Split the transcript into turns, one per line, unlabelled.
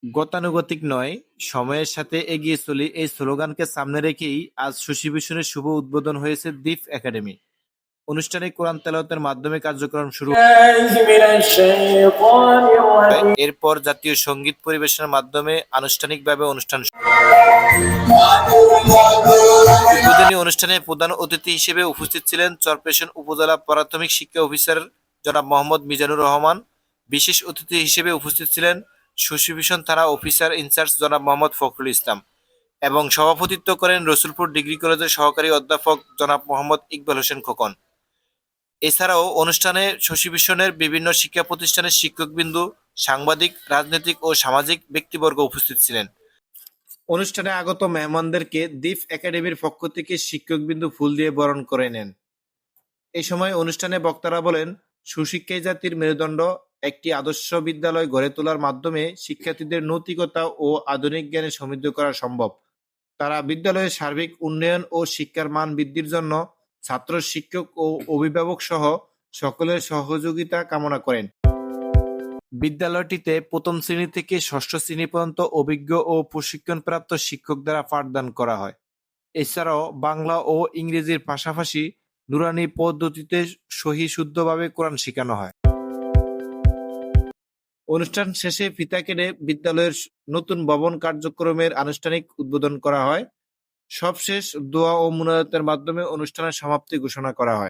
গতানুগতিক নয়, সময়ের সাথে এগিয়ে চলি এই স্লোগানকে সামনে রেখেই আজ শশী ভূষণের শুভ উদ্বোধন হয়েছে দ্বীপ একাডেমি। অনুষ্ঠানে কোরআন তেলাওয়াতের মাধ্যমে কার্যক্রম শুরু হয়। এরপর জাতীয় সঙ্গীত পরিবেশনের মাধ্যমে আনুষ্ঠানিকভাবে অনুষ্ঠান উদ্বোধনী অনুষ্ঠানে প্রধান অতিথি হিসেবে উপস্থিত ছিলেন চরপেশন উপজেলা প্রাথমিক শিক্ষা অফিসার জনাব মোহাম্মদ মিজানুর রহমান। বিশেষ অতিথি হিসেবে উপস্থিত ছিলেন শশী ভূষণ থানা অফিসার ইনচার্জ জনাব মোহাম্মদ ফখরুল ইসলাম এবং সভাপতিত্ব করেন রসুলপুর ডিগ্রি কলেজের সহকারী অধ্যাপক জনাব মোহাম্মদ ইকবাল হোসেন খোকন। এছাড়াও অনুষ্ঠানে শশী ভূষণের বিভিন্ন শিক্ষা প্রতিষ্ঠানের শিক্ষকবৃন্দ, সাংবাদিক, রাজনৈতিক ও সামাজিক ব্যক্তিবর্গ উপস্থিত ছিলেন। অনুষ্ঠানে আগত মেহমানদেরকে দ্বীপ একাডেমির পক্ষ থেকে শিক্ষকবৃন্দ ফুল দিয়ে বরণ করে নেন। এই সময় অনুষ্ঠানে বক্তারা বলেন, সুশিক্ষাই জাতির মেরুদণ্ড। একটি আদর্শ বিদ্যালয় গড়ে তোলার মাধ্যমে শিক্ষার্থীদের নৈতিকতা ও আধুনিক জ্ঞানে সমৃদ্ধ করা সম্ভব। তারা বিদ্যালয়ের সার্বিক উন্নয়ন ও শিক্ষার মান বৃদ্ধির জন্য ছাত্র, শিক্ষক ও অভিভাবক সহ সকলের সহযোগিতা কামনা করেন। বিদ্যালয়টিতে প্রথম শ্রেণী থেকে ষষ্ঠ শ্রেণী পর্যন্ত অভিজ্ঞ ও প্রশিক্ষণপ্রাপ্ত শিক্ষক দ্বারা পাঠদান করা হয়। এছাড়াও বাংলা ও ইংরেজির পাশাপাশি নুরানি পদ্ধতিতে সহি শুদ্ধভাবে কোরআন শেখানো হয়। অনুষ্ঠান শেষে ফিতা কেটে বিদ্যালয়ের নতুন ভবন কার্যক্রমের আনুষ্ঠানিক উদ্বোধন করা হয়। সবশেষ দোয়া ও মুনাজাতের মাধ্যমে অনুষ্ঠানের সমাপ্তি ঘোষণা করা হয়।